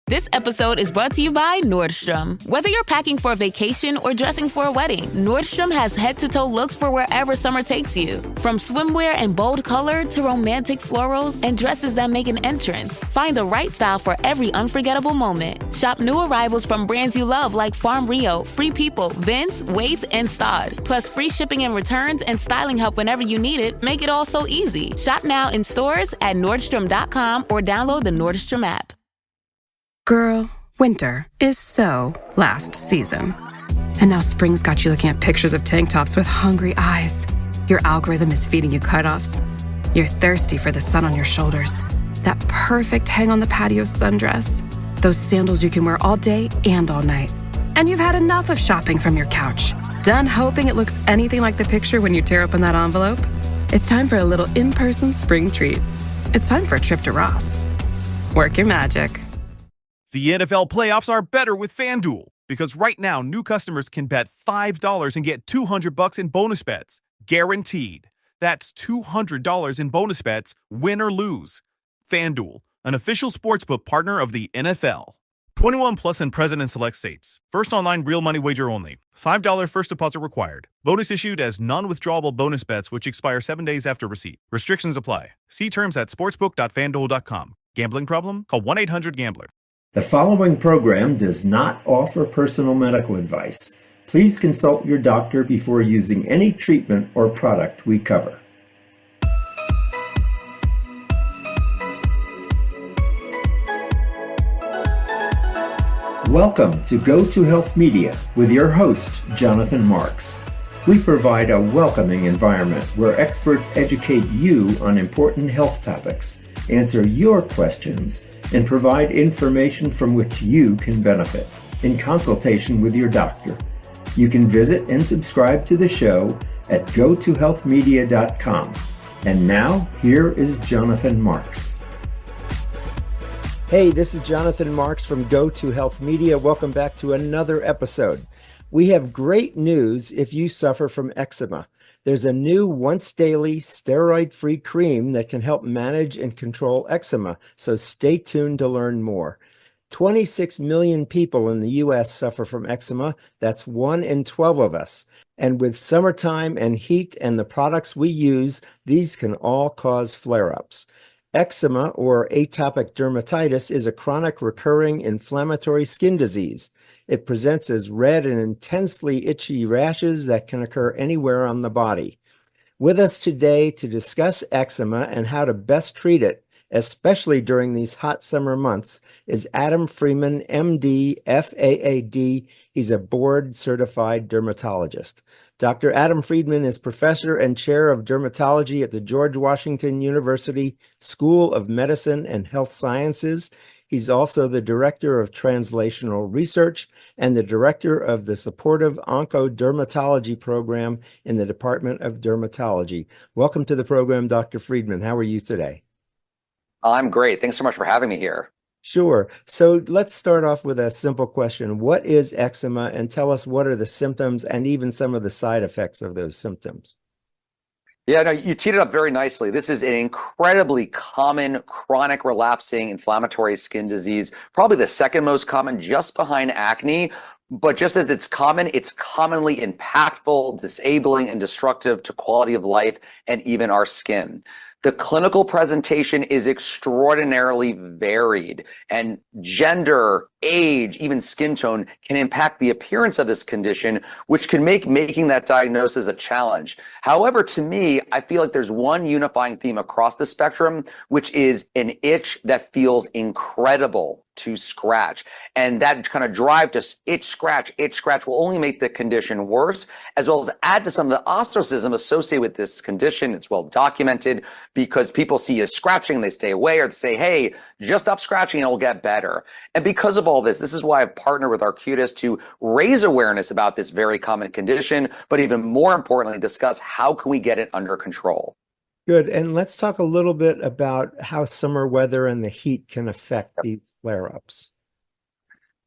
This episode is brought to you by Nordstrom. Whether you're packing for a vacation or dressing for a wedding, Nordstrom has head-to-toe looks for wherever summer takes you. From swimwear and bold color to romantic florals and dresses that make an entrance, find the right style for every unforgettable moment. Shop new arrivals from brands you love like Farm Rio, Free People, Vince, Wait, and Stod. Plus free shipping and returns and styling help whenever you need it make it all so easy. Shop now in stores at Nordstrom.com or download the Nordstrom app. Girl, winter is so last season. And now spring's got you looking at pictures of tank tops with hungry eyes. Your algorithm is feeding you cutoffs. You're thirsty for the sun on your shoulders. That perfect hang on the patio sundress. Those sandals you can wear all day and all night. And you've had enough of shopping from your couch. Done hoping it looks anything like the picture when you tear open that envelope? It's time for a little in-person spring treat. It's time for a trip to Ross. Work your magic. The NFL playoffs are better with FanDuel because right now new customers can bet $5 and get $200 in bonus bets, guaranteed. That's $200 in bonus bets, win or lose. FanDuel, an official sportsbook partner of the NFL. 21 plus and present in select states. First online real money wager only. $5 first deposit required. Bonus issued as non-withdrawable bonus bets which expire 7 days after receipt. Restrictions apply. See terms at sportsbook.fanduel.com. Gambling problem? Call 1-800-GAMBLER. The following program does not offer personal medical advice. Please consult your doctor before using any treatment or product we cover. Welcome to Go to Health Media with your host, Jonathan Marks. We provide a welcoming environment where experts educate you on important health topics, answer your questions, and provide information from which you can benefit in consultation with your doctor. You can visit and subscribe to the show at gotohealthmedia.com. And now, here is Jonathan Marks. Hey, this is Jonathan Marks from Go to Health Media. Welcome back to another episode. We have great news if you suffer from eczema. There's a new once-daily steroid-free cream that can help manage and control eczema, so stay tuned to learn more. 26 million people in the U.S. suffer from eczema. That's 1 in 12 of us. And with summertime and heat and the products we use, these can all cause flare-ups. Eczema, or atopic dermatitis, is a chronic recurring inflammatory skin disease. It presents as red and intensely itchy rashes that can occur anywhere on the body. With us today to discuss eczema and how to best treat it, especially during these hot summer months, is Adam Friedman, MD, FAAD. He's a board-certified dermatologist. Dr. Adam Friedman is professor and chair of dermatology at the George Washington University School of Medicine and Health Sciences. He's also the director of translational research and the director of the supportive oncodermatology program in the Department of Dermatology. Welcome to the program, Dr. Friedman. How are you today? I'm great. Thanks so much for having me here. Sure. So let's start off with a simple question. What is eczema? And tell us what are the symptoms and even some of the side effects of those symptoms. Yeah, no, you teed it up very nicely. This is an incredibly common chronic relapsing inflammatory skin disease, probably the second most common just behind acne. But just as it's common, it's commonly impactful, disabling, and destructive to quality of life and even our skin. The clinical presentation is extraordinarily varied, and gender, age, even skin tone can impact the appearance of this condition, which can make making that diagnosis a challenge. However, to me, I feel like there's one unifying theme across the spectrum, which is an itch that feels incredible to scratch. And that kind of drive to itch, scratch will only make the condition worse, as well as add to some of the ostracism associated with this condition. It's well documented because people see you scratching, they stay away, or they say, hey, just stop scratching and it'll get better. And because of all this is why I've partnered with Arcutis to raise awareness about this very common condition, but even more importantly, discuss how can we get it under control. Good. And let's talk a little bit about how summer weather and the heat can affect these flare-ups.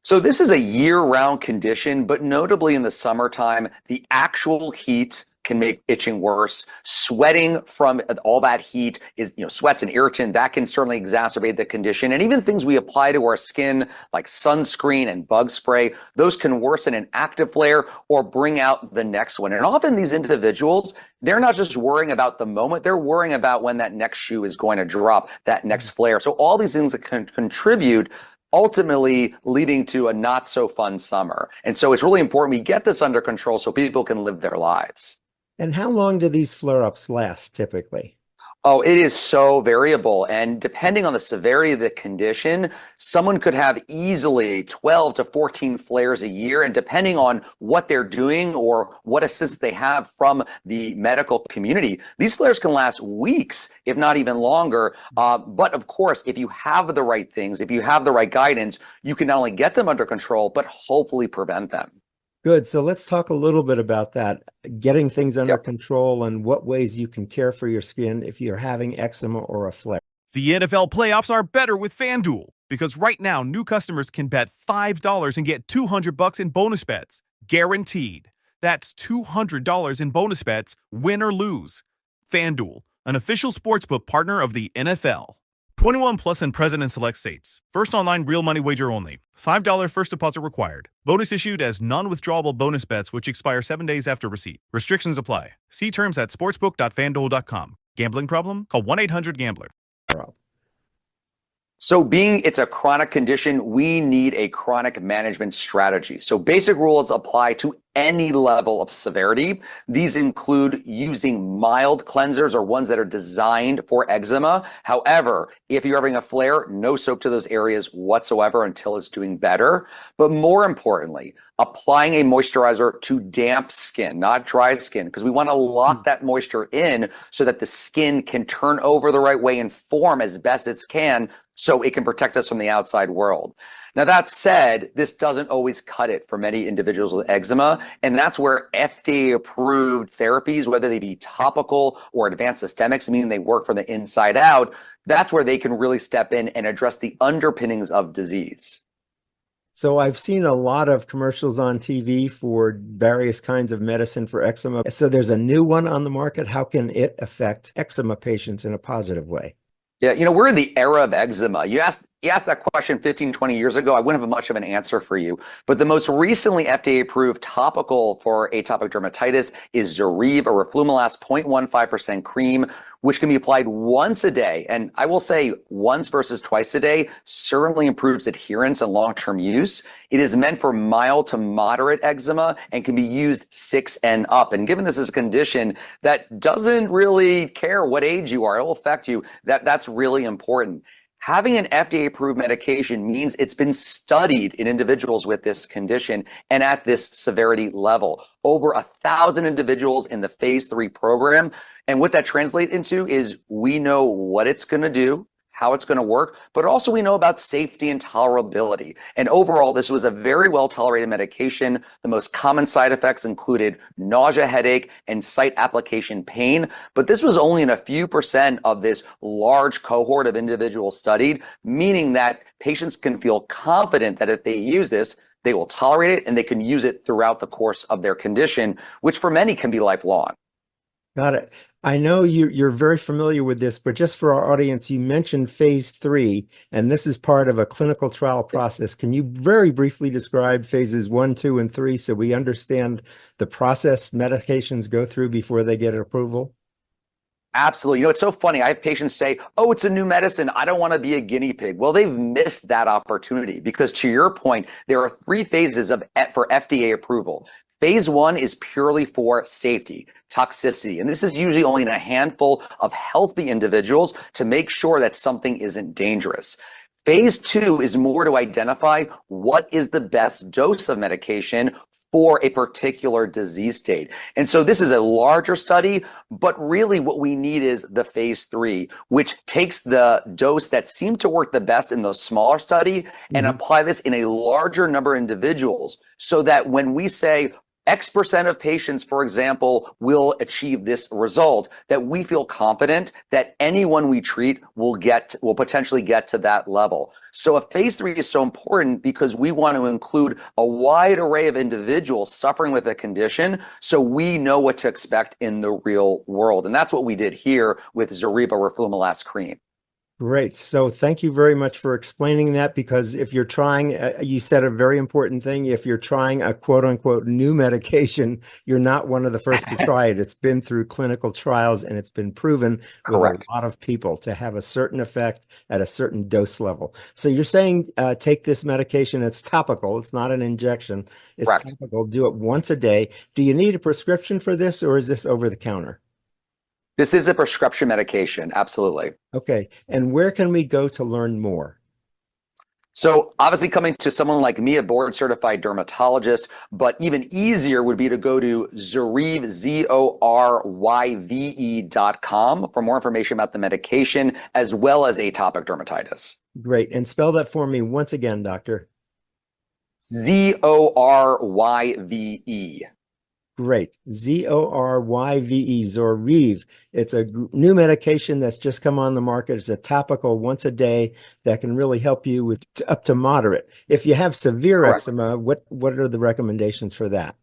So this is a year-round condition, but notably in the summertime, the actual heat can make itching worse. Sweating from all that heat is, sweat's an irritant that can certainly exacerbate the condition. And even things we apply to our skin like sunscreen and bug spray, those can worsen an active flare or bring out the next one. And often these individuals, they're not just worrying about the moment, they're worrying about when that next shoe is going to drop, that next flare. So all these things that can contribute, ultimately leading to a not so fun summer. And so it's really important we get this under control so people can live their lives. And how long do these flare-ups last typically? Oh, it is so variable. And depending on the severity of the condition, someone could have easily 12 to 14 flares a year. And depending on what they're doing or what assistance they have from the medical community, these flares can last weeks, if not even longer. But of course, if you have the right things, if you have the right guidance, you can not only get them under control, but hopefully prevent them. Good. So let's talk a little bit about that, getting things under control and what ways you can care for your skin if you're having eczema or a flare. The NFL playoffs are better with FanDuel because right now new customers can bet $5 and get $200 in bonus bets, guaranteed. That's $200 in bonus bets, win or lose. FanDuel, an official sportsbook partner of the NFL. 21 plus and present in select states. First online real money wager only. $5 first deposit required. Bonus issued as non-withdrawable bonus bets which expire 7 days after receipt. Restrictions apply. See terms at sportsbook.fanduel.com. Gambling problem? Call 1-800-GAMBLER. So being it's a chronic condition, we need a chronic management strategy. So basic rules apply to any level of severity. These include using mild cleansers or ones that are designed for eczema. However, if you're having a flare, no soap to those areas whatsoever until it's doing better. But more importantly, applying a moisturizer to damp skin, not dry skin, because we want to lock that moisture in so that the skin can turn over the right way and form as best it can so it can protect us from the outside world. Now, that said, this doesn't always cut it for many individuals with eczema, and that's where FDA-approved therapies, whether they be topical or advanced systemics, meaning they work from the inside out, that's where they can really step in and address the underpinnings of disease. So I've seen a lot of commercials on TV for various kinds of medicine for eczema. So there's a new one on the market. How can it affect eczema patients in a positive way? Yeah, we're in the era of eczema. You asked that question 15, 20 years ago, I wouldn't have much of an answer for you. But the most recently FDA-approved topical for atopic dermatitis is Zoryve, a roflumilast 0.15% cream, which can be applied once a day. And I will say once versus twice a day certainly improves adherence and long-term use. It is meant for mild to moderate eczema and can be used 6 and up. And given this is a condition that doesn't really care what age you are, it will affect you, that's really important. Having an FDA-approved medication means it's been studied in individuals with this condition and at this severity level. Over 1,000 individuals in the phase 3 program. And what that translates into is we know what it's going to do, how it's going to work, but also we know about safety and tolerability. And overall, this was a very well-tolerated medication. The most common side effects included nausea, headache, and site application pain. But this was only in a few % of this large cohort of individuals studied, meaning that patients can feel confident that if they use this, they will tolerate it and they can use it throughout the course of their condition, which for many can be lifelong. Got it. I know you're very familiar with this, but just for our audience, you mentioned phase 3, and this is part of a clinical trial process. Can you very briefly describe phases 1, 2, and 3 so we understand the process medications go through before they get approval? Absolutely. It's so funny. I have patients say, oh, it's a new medicine. I don't want to be a guinea pig. Well, they've missed that opportunity because to your point, there are 3 phases for FDA approval. Phase 1 is purely for safety, toxicity, and this is usually only in a handful of healthy individuals to make sure that something isn't dangerous. Phase 2 is more to identify what is the best dose of medication for a particular disease state. And so this is a larger study, but really what we need is the phase 3, which takes the dose that seemed to work the best in the smaller study and apply this in a larger number of individuals so that when we say, X% of patients, for example, will achieve this result, that we feel confident that anyone we treat will potentially get to that level. So a phase 3 is so important because we want to include a wide array of individuals suffering with a condition so we know what to expect in the real world. And that's what we did here with Zoryve roflumilast cream. Great. So thank you very much for explaining that, because if you're trying, you said a very important thing. If you're trying a quote unquote new medication, you're not one of the first to try it. It's been through clinical trials and it's been proven with Correct. a lot of people to have a certain effect at a certain dose level. So you're saying take this medication. It's topical. It's not an injection. It's Correct. topical. Do it once a day. Do you need a prescription for this, or is this over the counter? This is a prescription medication, absolutely. Okay. And where can we go to learn more? So obviously coming to someone like me, a board certified dermatologist, but even easier would be to go to Zoryve, Zoryve.com for more information about the medication as well as atopic dermatitis. Great. And spell that for me once again, doctor. Zoryve. Great. Zoryve, Zoryve. It's a new medication that's just come on the market. It's a topical once a day that can really help you with up to moderate. If you have severe Correct. eczema, what are the recommendations for that?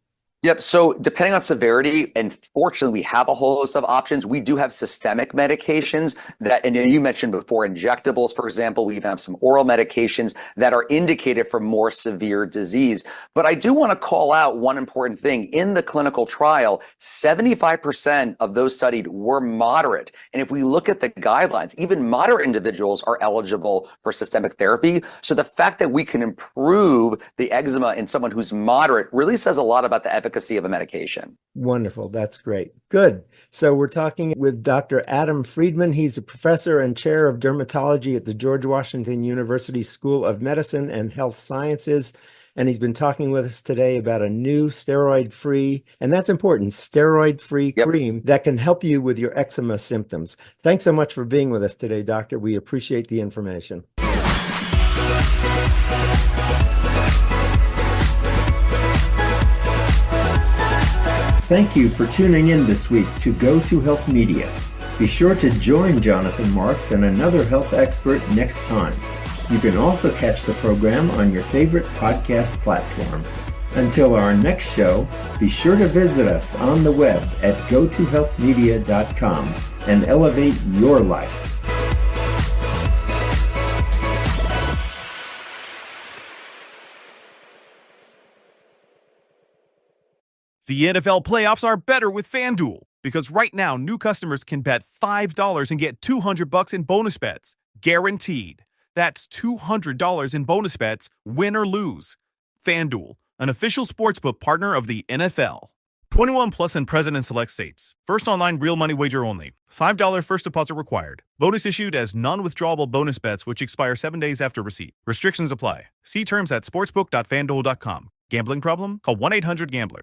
Yep. So depending on severity, and fortunately we have a whole host of options. We do have systemic medications that, and you mentioned before, injectables, for example. We even have some oral medications that are indicated for more severe disease. But I do want to call out one important thing. In the clinical trial, 75% of those studied were moderate. And if we look at the guidelines, even moderate individuals are eligible for systemic therapy. So the fact that we can improve the eczema in someone who's moderate really says a lot about the efficacy of a medication. Wonderful. That's great. Good. So we're talking with Dr. Adam Friedman. He's a professor and chair of dermatology at the George Washington University School of Medicine and Health Sciences. And he's been talking with us today about a new steroid-free, and that's important, steroid-free cream that can help you with your eczema symptoms. Thanks so much for being with us today, doctor. We appreciate the information. Thank you for tuning in this week to Go to Health Media. Be sure to join Jonathan Marks and another health expert next time. You can also catch the program on your favorite podcast platform. Until our next show, be sure to visit us on the web at gotohealthmedia.com and elevate your life. The NFL playoffs are better with FanDuel, because right now new customers can bet $5 and get $200 in bonus bets, guaranteed. That's $200 in bonus bets, win or lose. FanDuel, an official sportsbook partner of the NFL. 21 plus and present in select states. First online real money wager only. $5 first deposit required. Bonus issued as non-withdrawable bonus bets which expire 7 days after receipt. Restrictions apply. See terms at sportsbook.fanduel.com. Gambling problem? Call 1-800-GAMBLER.